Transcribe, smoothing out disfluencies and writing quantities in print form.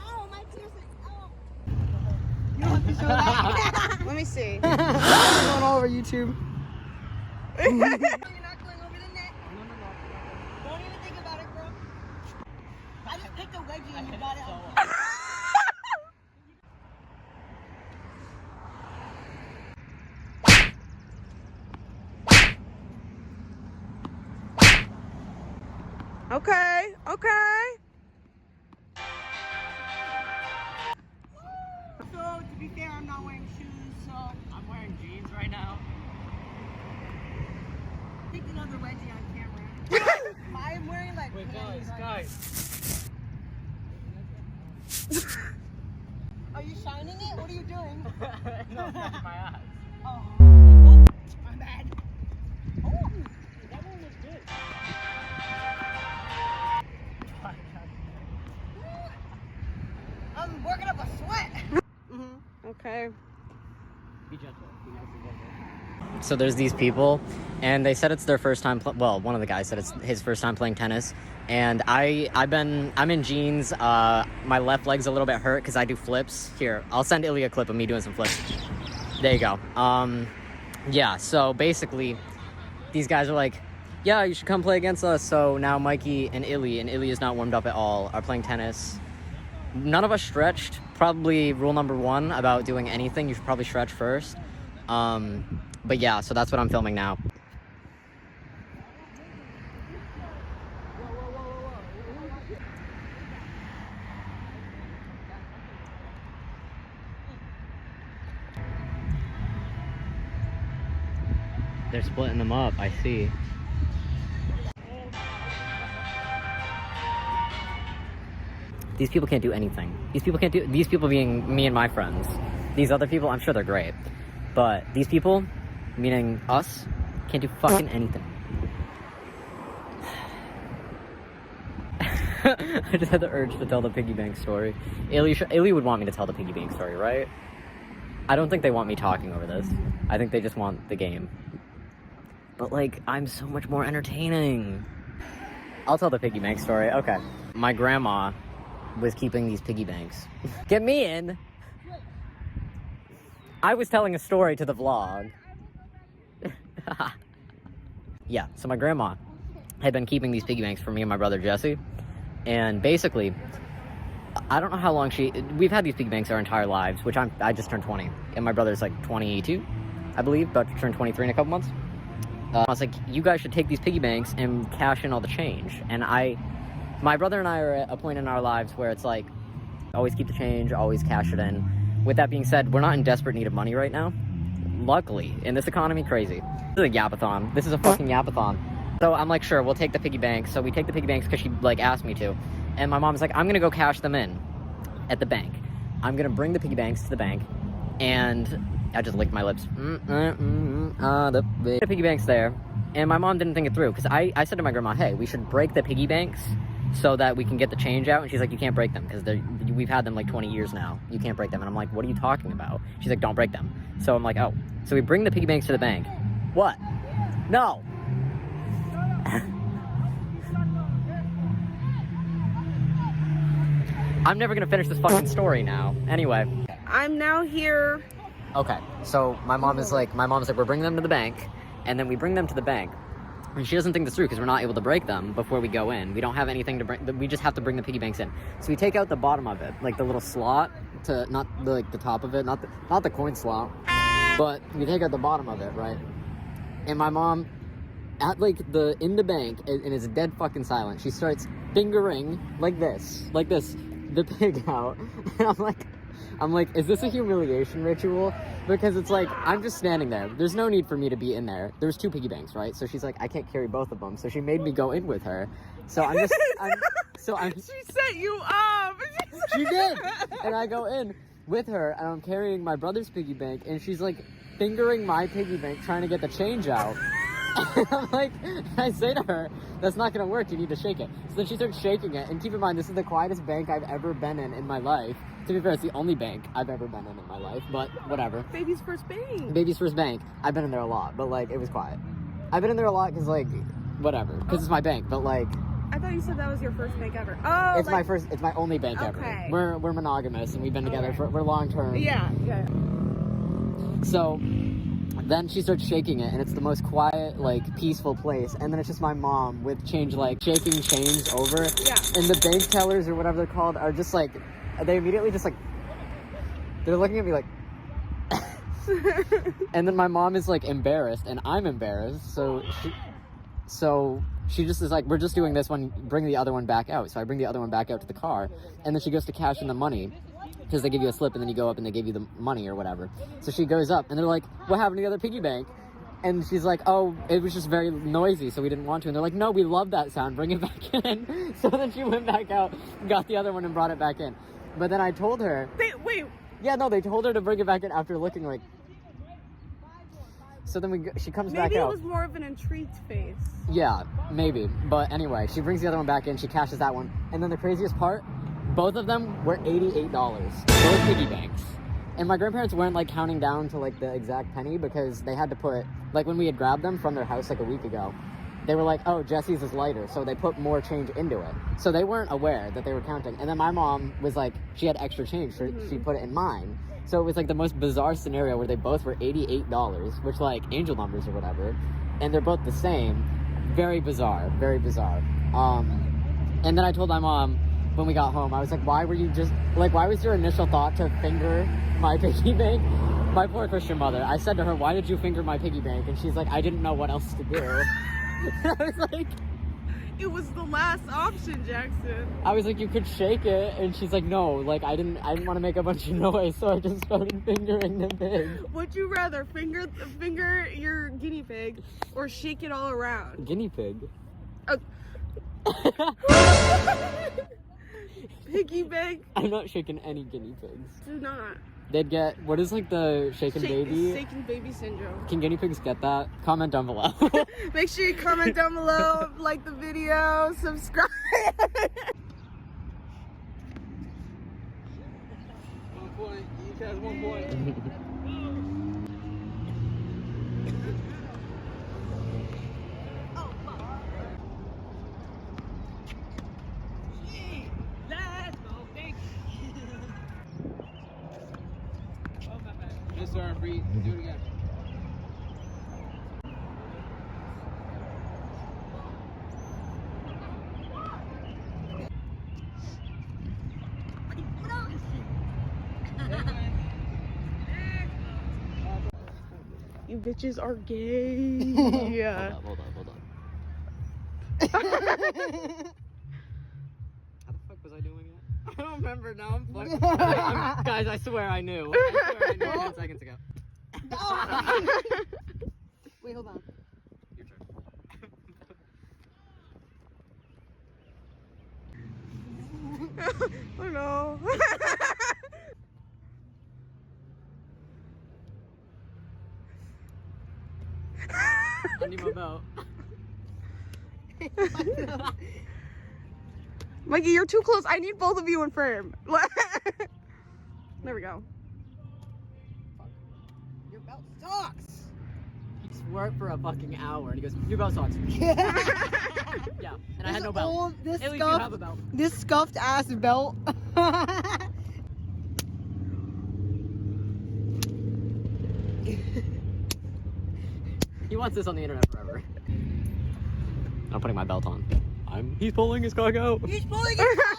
Oh, my tears. Oh. You don't have to show that. Let me see. Going all over YouTube. You're not going over the net. Don't even think about it, bro. I just picked a wedgie and you got it. Okay, okay. So, to be fair, I'm not wearing shoes, so I'm wearing jeans right now. picked another wedgie on camera. I'm wearing like. Wait, panties on. guys. Are you shining it? What are you doing? No, that's my eyes. Oh, my bad. Oh, That one was good. I'm working up a sweat. Okay. Be gentle. So there's these people, and they said it's their first time. Well, one of the guys said it's his first time playing tennis, and I'm in jeans. My left leg's a little bit hurt because I do flips. Here, I'll send Ilya a clip of me doing some flips. There you go. Yeah. So basically, these guys are like, yeah, you should come play against us. So now Mikey and Illy is not warmed up at all, are playing tennis. None of us stretched. Probably rule number 1 about doing anything, you should probably stretch first. But yeah, so that's what I'm filming now. They're splitting them up, I see. These people can't do anything. These people being me and my friends. These other people, I'm sure they're great. But these people, meaning us, can't do fucking anything. I just had the urge to tell the piggy bank story. Illy would want me to tell the piggy bank story, right? I don't think they want me talking over this. I think they just want the game. But like, I'm so much more entertaining. I'll tell the piggy bank story. Okay. My grandma was keeping these piggy banks. Get me in! I was telling a story to the vlog. Yeah, so my grandma had been keeping these piggy banks for me and my brother Jesse. And basically, I don't know how long we've had these piggy banks our entire lives, which I just turned 20. And my brother's like 22, I believe, about to turn 23 in a couple months. I was like, you guys should take these piggy banks and cash in all the change. And my brother and I are at a point in our lives where it's like, always keep the change, always cash it in. With that being said, we're not in desperate need of money right now. Luckily, in this economy, crazy. This is a yapathon. This is a fucking yapathon. So I'm like, sure, we'll take the piggy banks. So we take the piggy banks because she like asked me to. And my mom's like, I'm gonna go cash them in at the bank. I'm gonna bring the piggy banks to the bank. And I just licked my lips. The piggy bank's there. And my mom didn't think it through because I said to my grandma, hey, we should break the piggy banks so that we can get the change out. And she's like, you can't break them because we've had them like 20 years now. You can't break them. And I'm like, what are you talking about? She's like, don't break them. So I'm like, oh. So we bring the piggy banks to the bank. What? No. I'm never gonna finish this fucking story now. Anyway. I'm now here. Okay, so my mom is like, we're bringing them to the bank, and then we bring them to the bank, and she doesn't think this through because we're not able to break them before we go in. We don't have anything to bring, we just have to bring the piggy banks in. So we take out the bottom of it, like the little slot, not the top of it, not the coin slot, but we take out the bottom of it, right? And my mom, in the bank, and it's dead fucking silent, she starts fingering like this, the pig out, and I'm like, is this a humiliation ritual? Because it's like, I'm just standing there. There's no need for me to be in there. There's 2 piggy banks, right? So she's like, I can't carry both of them. So she made me go in with her. So I'm She set you up. She did. And I go in with her, and I'm carrying my brother's piggy bank, and she's like fingering my piggy bank, trying to get the change out. And I'm like, I say to her, that's not gonna work, you need to shake it. So then she starts shaking it, and keep in mind, this is the quietest bank I've ever been in my life. To be fair, it's the only bank I've ever been in my life, but whatever. Baby's first bank. Baby's first bank. I've been in there a lot, but like, it was quiet. I've been in there a lot because like, whatever, because it's my bank, but like, I thought you said that was your first bank ever. Oh, It's my first. It's my only bank ever. Okay. We're monogamous and we've been together Okay. we're long term. Yeah. So then she starts shaking it, and it's the most quiet, like peaceful place. And then it's just my mom with change, like shaking change over. Yeah. And the bank tellers or whatever they're called are just like, they immediately just like, they're looking at me like. And then my mom is like embarrassed, and I'm embarrassed. So she just is like, we're just doing this one, bring the other one back out. So I bring the other one back out to the car, and then she goes to cash in the money, because they give you a slip and then you go up and they give you the money or whatever. So she goes up and they're like, what happened to the other piggy bank? And she's like, oh, it was just very noisy, so we didn't want to. And they're like, no, we love that sound, bring it back in. So then she went back out, got the other one and brought it back in. But then I told her, Wait. yeah, no, they told her to bring it back in after looking like. So then she comes back Maybe it out. was more of an intrigued face. Yeah, maybe. But anyway, she brings the other one back in, she cashes that one. And then the craziest part, both of them were $88. Both piggy banks. And my grandparents weren't like counting down to like the exact penny, because they had to put, like when we had grabbed them from their house like a week ago, they were like, oh, Jesse's is lighter. So they put more change into it. So they weren't aware that they were counting. And then my mom was like, she had extra change, so she put it in mine. So it was like the most bizarre scenario where they both were $88, which like angel numbers or whatever. And they're both the same. Very bizarre, very bizarre. And then I told my mom when we got home, I was like, why was your initial thought to finger my piggy bank? My poor Christian mother. I said to her, why did you finger my piggy bank? And she's like, I didn't know what else to do. I was like, It was the last option, Jackson. I was like, you could shake it, and she's like, no, like I didn't want to make a bunch of noise, so I just started fingering the pig. Would you rather finger your guinea pig or shake it all around? Guinea pig. Piggy bank? I'm not shaking any guinea pigs. Do not. They'd get, what is like the shaken baby? Shaken baby syndrome. Can guinea pigs get that? Comment down below. Make sure you comment down below, like the video, subscribe. 1 point. Each has 1 point. Yes, sir. Breathe. Do it again. You bitches are gay. Yeah. Hold on. How the fuck was I doing it? I don't remember now. I'm fucking. Guys, I swear I knew. 10 seconds ago. Wait, hold on. Your turn. Oh no. I need my belt. Mikey, you're too close. I need both of you in frame. There we go. Your belt sucks. He swore it for a fucking hour, and he goes, "Your belt sucks." Yeah. Yeah, and I had no belt. This At least you have a belt. This scuffed ass belt. He wants this on the internet forever. I'm putting my belt on. He's pulling his cock out. He's pulling it out.